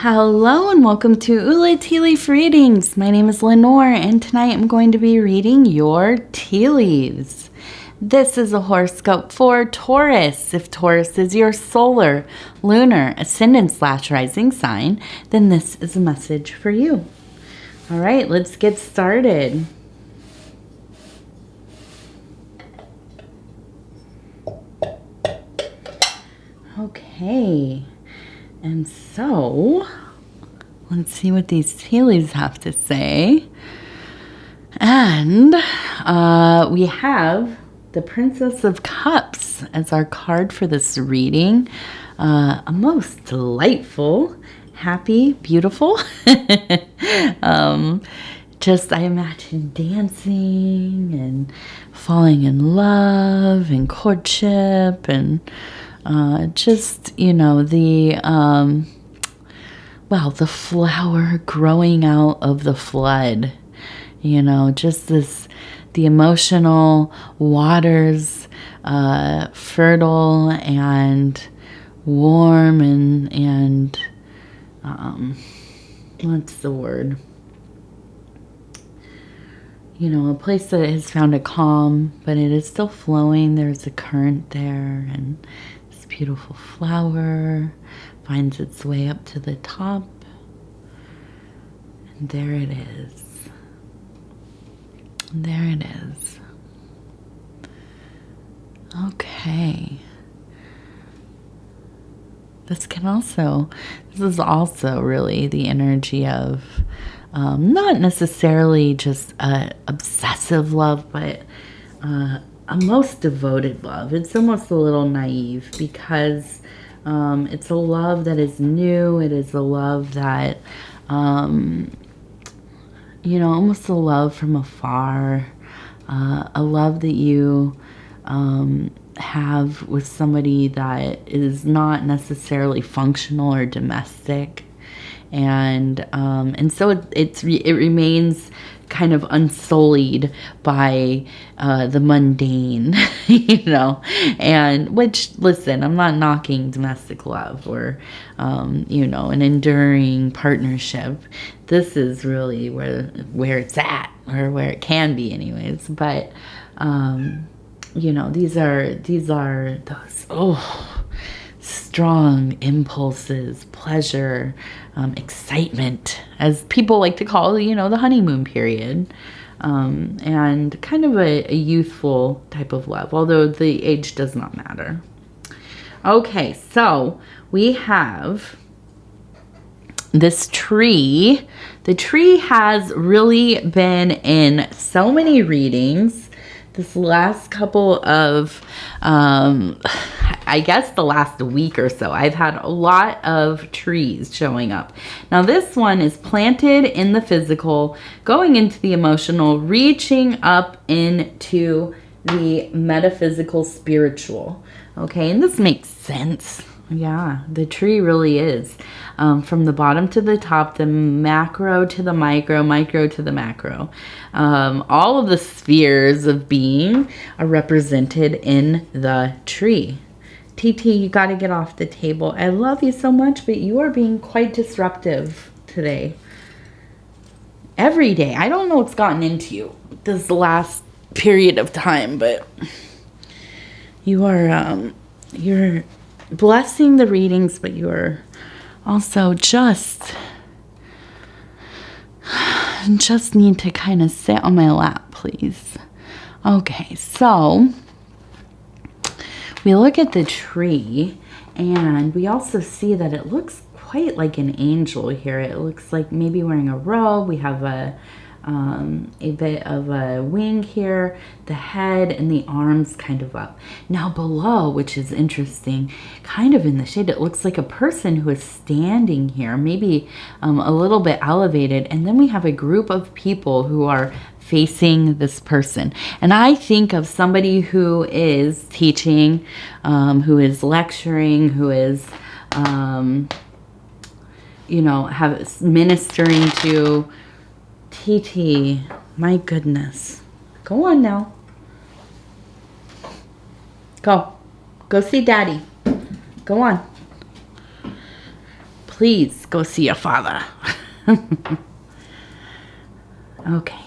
Hello and welcome to Ula Tea Leaf Readings. My name is Lenor and tonight I'm going to be reading your tea leaves. This is a horoscope for Taurus. If Taurus is your solar, lunar, ascendant/rising sign, then this is a message for you. All right, let's get started. Okay. And so, let's see what these tea leaves have to say. And we have the Princess of Cups as our card for this reading. A most delightful, happy, beautiful. Just, I imagine dancing and falling in love and courtship and just, you know, the flower growing out of the flood, you know, just the emotional waters, fertile and warm and what's the word? You know, a place that has found a calm, but it is still flowing. There's a current there, and this beautiful flower finds its way up to the top. And there it is. There it is. Okay. This is also really the energy of not necessarily just obsessive love, but a most devoted love. It's almost a little naive because it's a love that is new. It is a love that, you know, almost a love from afar, a love that you have with somebody that is not necessarily functional or domestic. And so it remains kind of unsullied by the mundane, you know, and which, listen, I'm not knocking domestic love or, you know, an enduring partnership. This is really where it's at, or where it can be anyways. But, you know, these are those, strong impulses, pleasure, excitement, as people like to call, you know, the honeymoon period, and kind of a youthful type of love, although the age does not matter. Okay, so we have this tree. The tree has really been in so many readings. This last couple of, I guess the last week or so, I've had a lot of trees showing up. Now this one is planted in the physical, going into the emotional, reaching up into the metaphysical, spiritual. Okay, and this makes sense. Yeah, the tree really is. From the bottom to the top, the macro to the micro, micro to the macro. All of the spheres of being are represented in the tree. TT, you got to get off the table. I love you so much, but you are being quite disruptive today. Every day. I don't know what's gotten into you this last period of time, but you are, you're blessing the readings, but you're also just need to kind of sit on my lap, please. Okay, so we look at the tree and we also see that it looks quite like an angel here. It looks like maybe wearing a robe. We have a bit of a wing here, the head and the arms kind of up. Now below, which is interesting, kind of in the shade, it looks like a person who is standing here, maybe a little bit elevated. And then we have a group of people who are facing this person. And I think of somebody who is teaching, who is lecturing, who is, you know, ministering to TT. My goodness. Go on now. Go see daddy. Go on. please go see your father. Okay.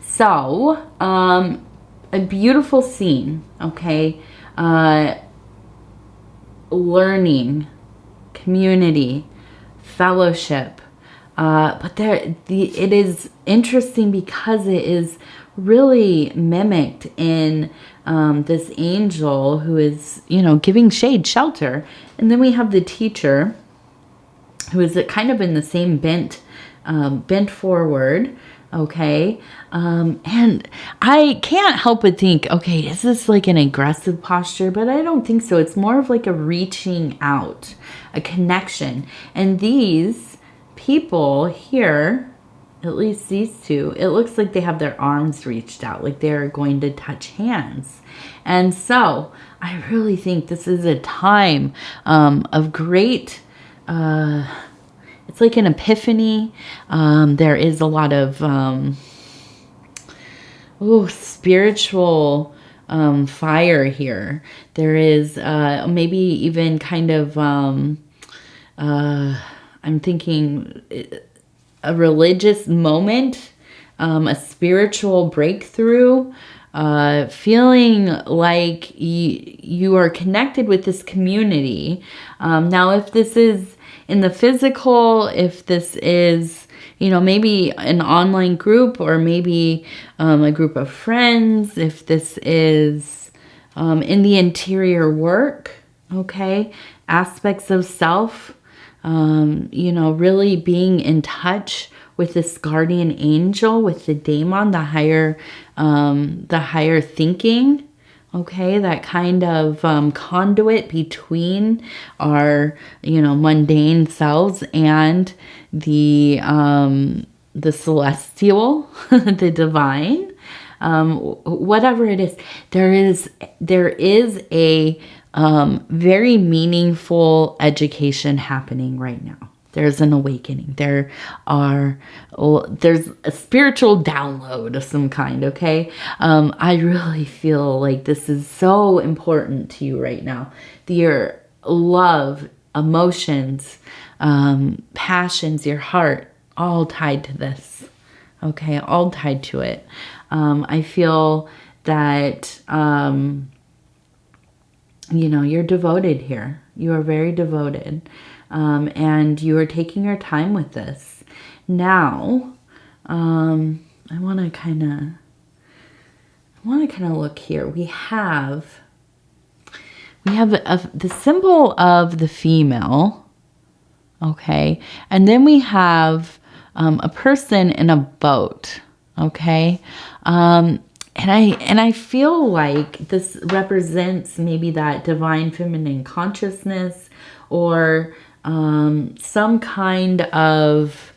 So, a beautiful scene, okay? Learning, community, fellowship. But it is interesting because it is really mimicked in this angel who is, giving shade, shelter. And then we have the teacher who is kind of in the same bent forward. Okay. And I can't help but think, okay, is this like an aggressive posture? But I don't think so. It's more of like a reaching out, a connection. And these people here, at least these two, it looks like they have their arms reached out, like they're going to touch hands. And so I really think this is a time of great, it's like an epiphany. There is a lot of spiritual fire here. There is maybe even kind of, I'm thinking a religious moment, a spiritual breakthrough, feeling like you are connected with this community. Now, if this is in the physical, if this is, maybe an online group or maybe a group of friends, if this is in the interior work, okay, aspects of self, really being in touch with this guardian angel, with the daemon, the higher thinking, okay, that kind of conduit between our, mundane selves and the celestial, the divine, whatever it is. There is a very meaningful education happening right now. There's an awakening. There's a spiritual download of some kind, okay? I really feel like this is so important to you right now. Your love, emotions, passions, your heart, all tied to this, okay? All tied to it. I feel that, you're devoted here. You are very devoted. And you are taking your time with this. Now, I want to kind of look here. We have the symbol of the female, okay, and then we have a person in a boat, okay, and I feel like this represents maybe that divine feminine consciousness, or some kind of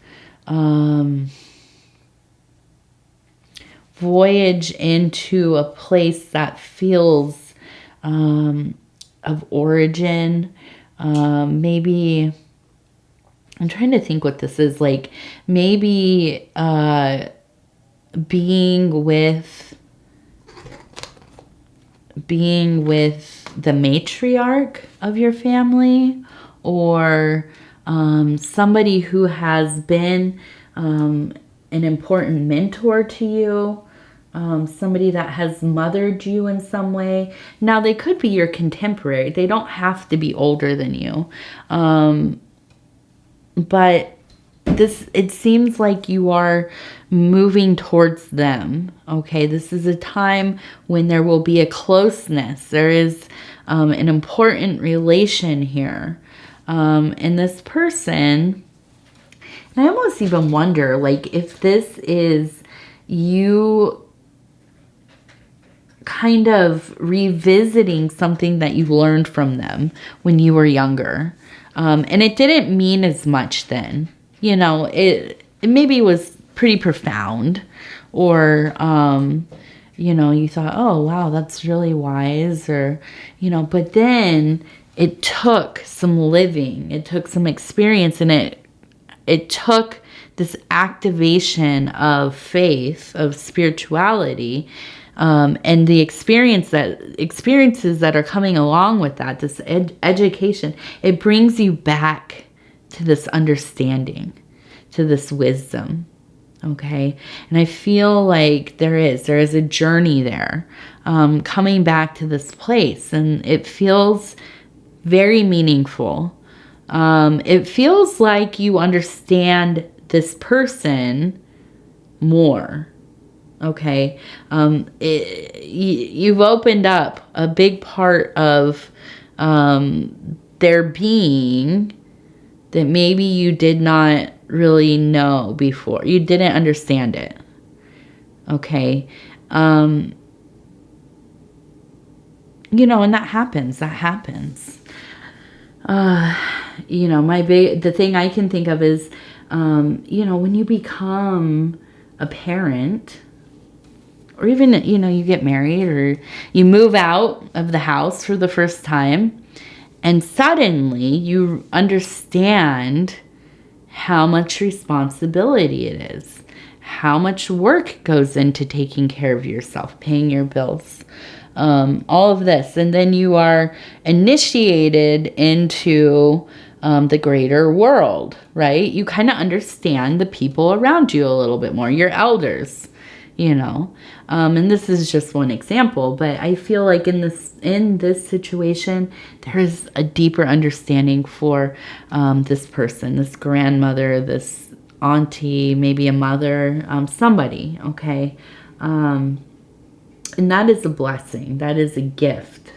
voyage into a place that feels of origin. Maybe, I'm trying to think what this is, like maybe being with the matriarch of your family, or somebody who has been an important mentor to you, somebody that has mothered you in some way. Now, they could be your contemporary. They don't have to be older than you. But it seems like you are moving towards them. Okay, this is a time when there will be a closeness. There is an important relation here. And this person, and I almost even wonder, like, if this is you kind of revisiting something that you learned from them when you were younger. And it didn't mean as much then. It maybe was pretty profound, or, you thought, oh, wow, that's really wise, or, but then it took some living, it took some experience, and it took this activation of faith, of spirituality, and the experiences that are coming along with that, this education. It brings you back to this understanding, to this wisdom. Okay. And I feel like there is a journey there, coming back to this place, and it feels very meaningful. It feels like you understand this person more. Okay. You've opened up a big part of their being that maybe you did not really know before. You didn't understand it. Okay. And that happens. The thing I can think of is, when you become a parent, or even, you get married, or you move out of the house for the first time, and suddenly you understand how much responsibility it is, how much work goes into taking care of yourself, paying your bills, all of this. And then you are initiated into the greater world, right? You kind of understand the people around you a little bit more, your elders, and this is just one example, but I feel like in this situation, there is a deeper understanding for this person, this grandmother, this auntie, maybe a mother, somebody, okay? And that is a blessing. That is a gift.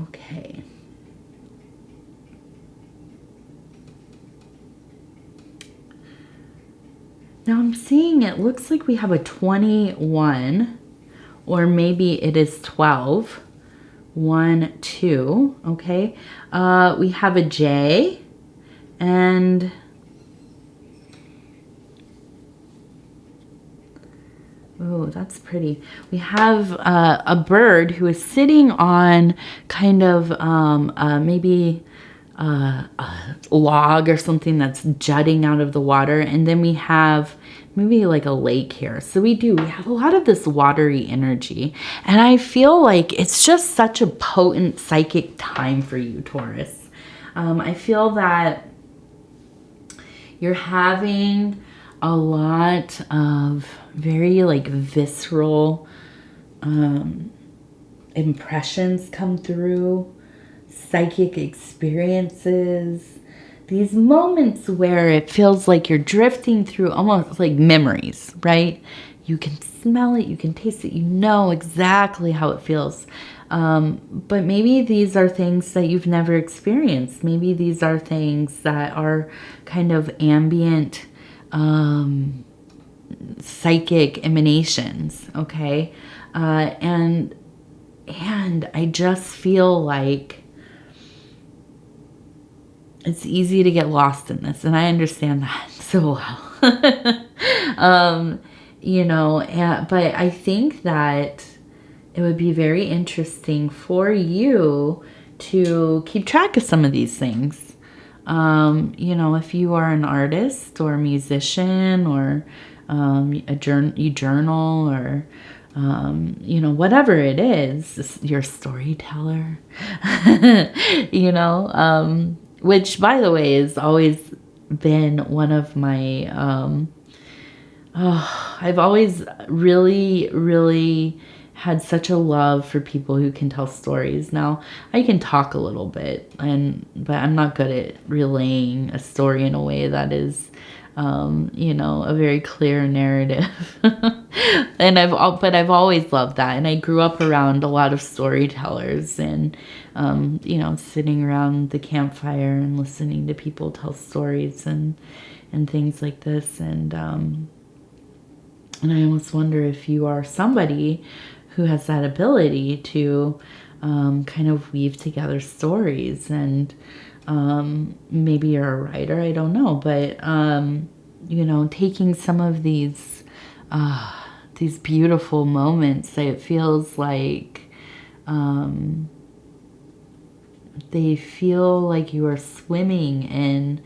Okay. Now I'm seeing it looks like we have a 21, or maybe it is 12. 1, 2, okay. We have a J, and oh, that's pretty. We have a bird who is sitting on kind of maybe a log or something that's jutting out of the water. And then we have maybe like a lake here. So we have a lot of this watery energy. And I feel like it's just such a potent psychic time for you, Taurus. I feel that you're having a lot of very like visceral impressions come through, psychic experiences, these moments where it feels like you're drifting through almost like memories, right? You can smell it, you can taste it, you know exactly how it feels. But maybe these are things that you've never experienced. Maybe these are things that are kind of ambient psychic emanations, okay? And I just feel like it's easy to get lost in this, and I understand that so well. But I think that it would be very interesting for you to keep track of some of these things. If you are an artist or a musician, or you journal, or whatever it is, you're a storyteller, which, by the way, has always been one of my, I've always really, really had such a love for people who can tell stories. Now, I can talk a little bit, but I'm not good at relaying a story in a way that is, a very clear narrative. And I've always loved that. And I grew up around a lot of storytellers, and, sitting around the campfire and listening to people tell stories and things like this. And I almost wonder if you are somebody who has that ability to kind of weave together stories, and maybe you're a writer, I don't know, but taking some of these beautiful moments, it feels like they feel like you are swimming in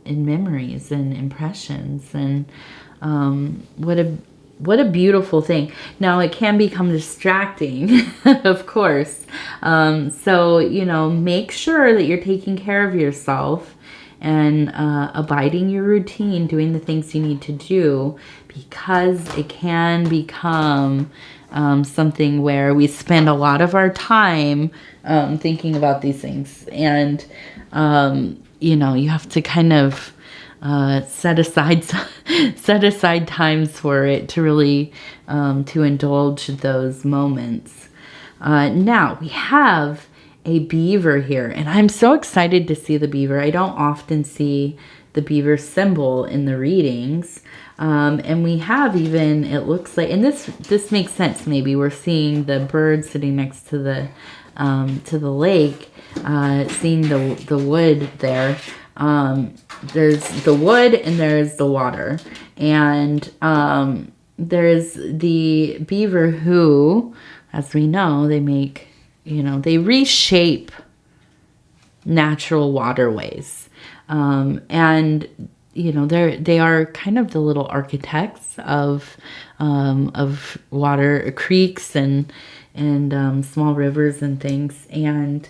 memories and impressions. And what a what a beautiful thing. Now, it can become distracting, of course. So, you know, make sure that you're taking care of yourself and abiding your routine, doing the things you need to do, because it can become something where we spend a lot of our time thinking about these things. And, you know, you have to kind of set aside times for it to really to indulge those moments. Now we have a beaver here, and I'm so excited to see the beaver. I don't often see the beaver symbol in the readings. And we have even, it looks like, and this makes sense. Maybe we're seeing the bird sitting next to the lake, seeing the wood there. There's the wood and there's the water, and there's the beaver who, as we know, they make, you know, they reshape natural waterways, and you know, they are kind of the little architects of water creeks and small rivers and things, and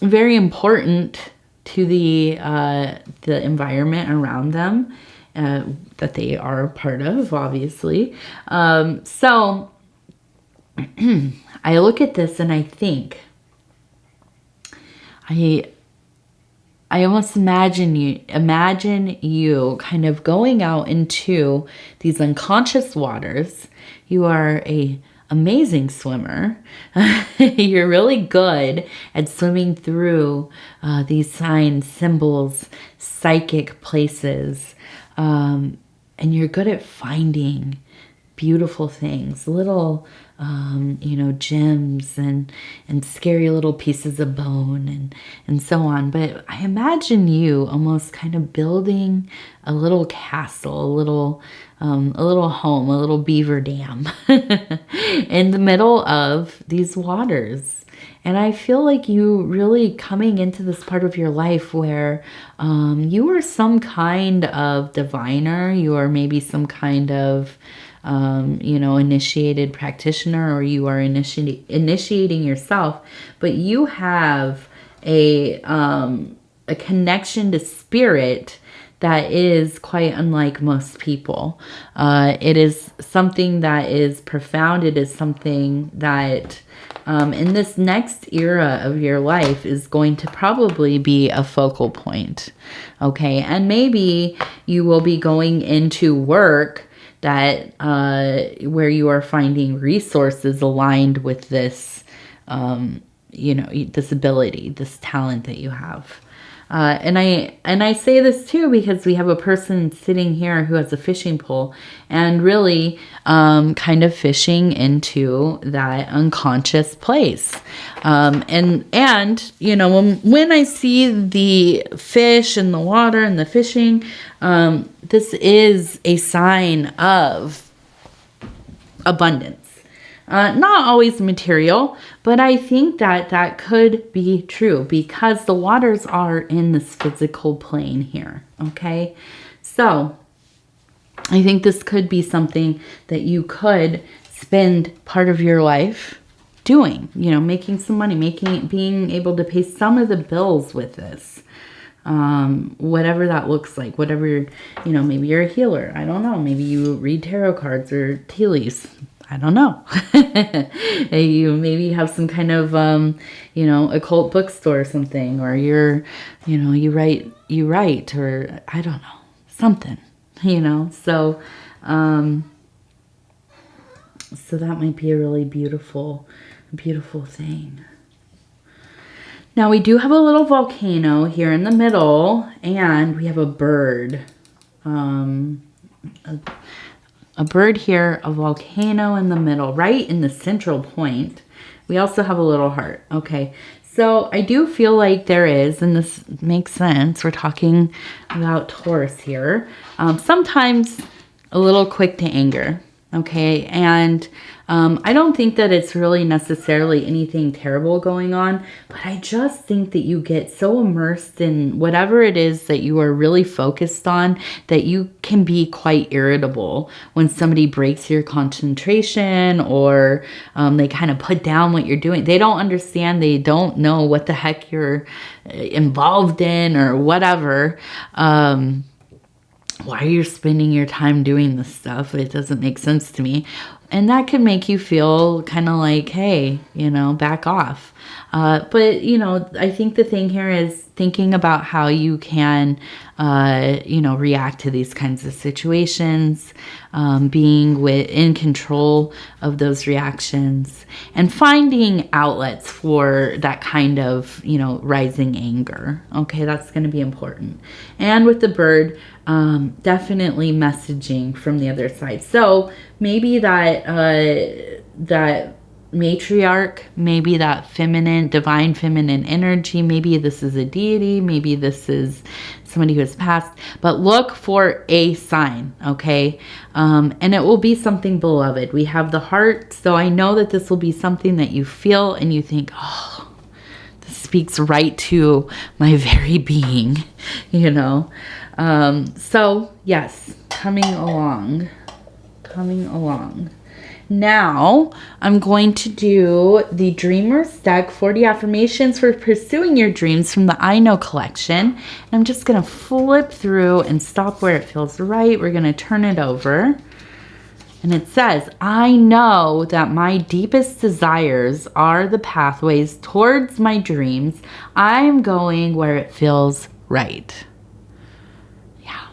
very important to the environment around them that they are a part of, obviously. So I look at this and I think, I almost imagine you kind of going out into these unconscious waters. You are a amazing swimmer. You're really good at swimming through these signs, symbols, psychic places. And you're good at finding beautiful things, little, you know, gems and scary little pieces of bone and so on. But I imagine you almost kind of building a little castle, a little home, a little beaver dam in the middle of these waters. And I feel like you really coming into this part of your life where you are some kind of diviner, you are maybe some kind of you know, initiated practitioner, or you are initiating yourself, but you have a connection to spirit that is quite unlike most people. It is something that is profound. It is something that in this next era of your life is going to probably be a focal point. Okay, and maybe you will be going into work that where you are finding resources aligned with this, you know, this ability, this talent that you have. And I say this too because we have a person sitting here who has a fishing pole and really kind of fishing into that unconscious place. And you know, when I see the fish and the water and the fishing, this is a sign of abundance. Not always material, but I think that could be true because the waters are in this physical plane here, okay? So I think this could be something that you could spend part of your life doing, you know, making some money, being able to pay some of the bills with this. Whatever that looks like, whatever, you know, maybe you're a healer. I don't know. Maybe you read tarot cards or tea leaves. I don't know. You maybe have some kind of, you know, occult bookstore or something, or you're, you know, you write, or I don't know, something, you know. So, so that might be a really beautiful thing. Now we do have a little volcano here in the middle, and we have a bird. A bird here, a volcano in the middle, right in the central point. We also have a little heart. Okay, so I do feel like there is, and this makes sense, we're talking about Taurus here, sometimes a little quick to anger. Okay, and I don't think that it's really necessarily anything terrible going on, but I just think that you get so immersed in whatever it is that you are really focused on that you can be quite irritable when somebody breaks your concentration, or they kind of put down what you're doing. They don't understand. They don't know what the heck you're involved in or whatever. Why you're spending your time doing this stuff? It doesn't make sense to me. And that could make you feel kind of like, hey, you know, back off. But, you know, I think the thing here is thinking about how you can, you know, react to these kinds of situations, being in control of those reactions, and finding outlets for that kind of, you know, rising anger. Okay, that's going to be important. And with the bird, definitely messaging from the other side. So maybe that matriarch, maybe that feminine, divine feminine energy, maybe this is a deity, maybe this is somebody who has passed, but look for a sign, okay? And it will be something beloved. We have the heart, so I know that this will be something that you feel and you think, oh, this speaks right to my very being, you know? So yes, coming along. Now, I'm going to do the Dreamers deck, 40 affirmations for pursuing your dreams from the I Know collection. And I'm just going to flip through and stop where it feels right. We're going to turn it over. And it says, I know that my deepest desires are the pathways towards my dreams. I'm going where it feels right. Yeah.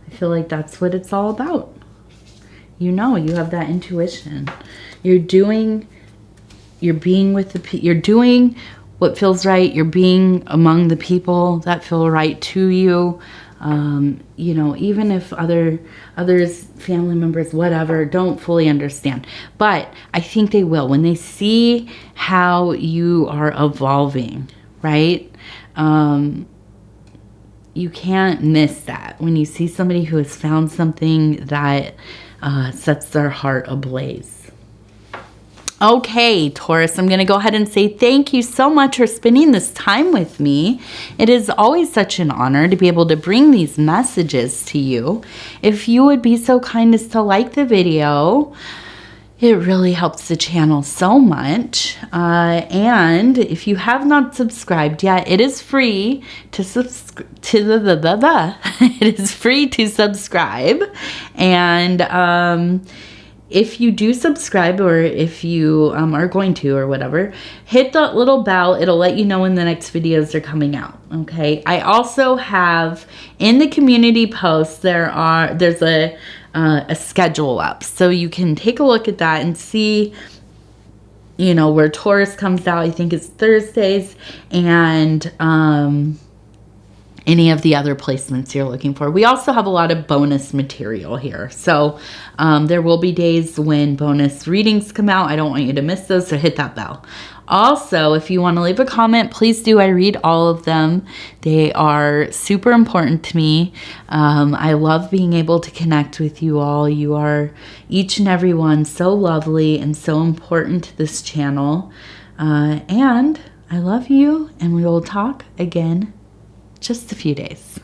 I feel like that's what it's all about. You know, you have that intuition. You're being with you're doing what feels right. You're being among the people that feel right to you. You know, even if others, family members, whatever, don't fully understand. But I think they will when they see how you are evolving, right? You can't miss that when you see somebody who has found something that sets their heart ablaze. Okay, Taurus, I'm going to go ahead and say thank you so much for spending this time with me. It is always such an honor to be able to bring these messages to you. If you would be so kind as to like the video, it really helps the channel so much. And if you have not subscribed yet, it is free to it is free to subscribe. And if you do subscribe, or if you are going to, or whatever, hit that little bell. It'll let you know when the next videos are coming out. Okay. I also have in the community posts, there's a schedule up, so you can take a look at that and see, you know, where Taurus comes out. I think it's Thursdays, and any of the other placements you're looking for. We also have a lot of bonus material here. So there will be days when bonus readings come out. I don't want you to miss those, so hit that bell. Also, if you want to leave a comment, please do. I read all of them. They are super important to me. I love being able to connect with you all. You are, each and every one, so lovely and so important to this channel. And I love you, and we will talk again just a few days.